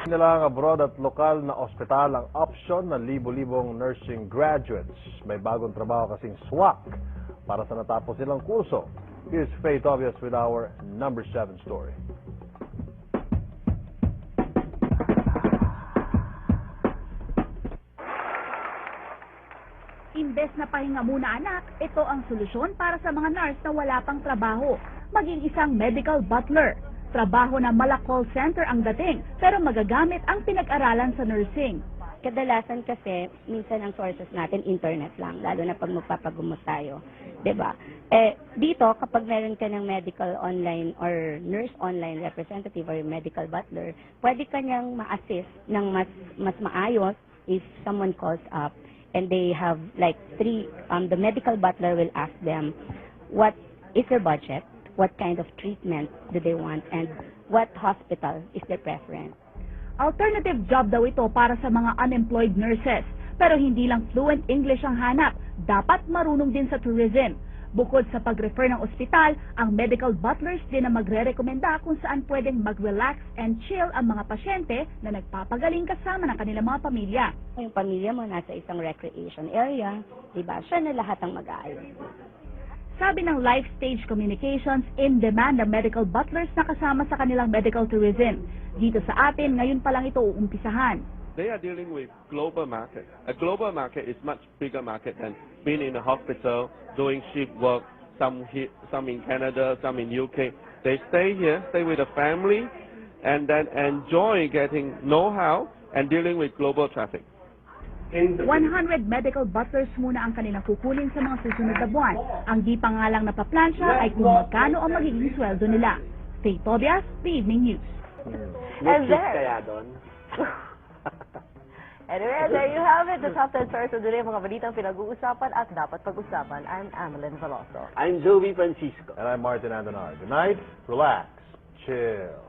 Nilang abroad at lokal na ospital ang option ng libo-libong nursing graduates. May bagong trabaho kasing swak para sa natapos nilang kurso. Here's Faith Obvious with our number 7 story. Imbes na pahinga muna anak, ito ang solusyon para sa mga nurse na wala pang trabaho. Maging isang medical butler. Trabaho na mala call center ang dating, pero magagamit ang pinag-aralan sa nursing. Kadalasan kasi, minsan ang sources natin internet lang, lalo na pag magpapagumot tayo. 'Di ba? Dito, kapag meron ka ng medical online or nurse online representative or medical butler, pwede ka niyang ma-assist ng mas maayos if someone calls up. And they have like the medical butler will ask them, what is their budget, what kind of treatment do they want, and what hospital is their preference. Alternative job daw ito para sa mga unemployed nurses. Pero hindi lang fluent English ang hanap, dapat marunong din sa tourism. Bukod sa pag-refer ng ospital, ang medical butlers din na magre-rekomenda kung saan pwedeng mag-relax and chill ang mga pasyente na nagpapagaling kasama ng kanilang mga pamilya. Yung pamilya mo nasa isang recreation area, diba? Siya na lahat ang mag-aayos. Sabi ng Life Stage Communications, in demand ang medical butlers na kasama sa kanilang medical tourism. Dito sa atin, ngayon pa lang ito uumpisahan. They are dealing with global market. A global market is much bigger market than being in a hospital, doing shift work, some in Canada, some in UK. They stay here, stay with the family, and then enjoy getting know-how and dealing with global traffic. 100 medical butlers muna ang kanilang kukunin sa mga susunod na buwan. Ang di pa nga lang napaplansya ay kung magkano ang magiging sweldo nila. Faith Tobias, The Evening News. And there. Kaya doon. Anyway, there you have it. The top 10 stories of the day, mga balitang pinag-uusapan at dapat pag-usapan. I'm Amelyn Veloso. I'm Joey Francisco. And I'm Martin Andonar. Good night, relax, chill.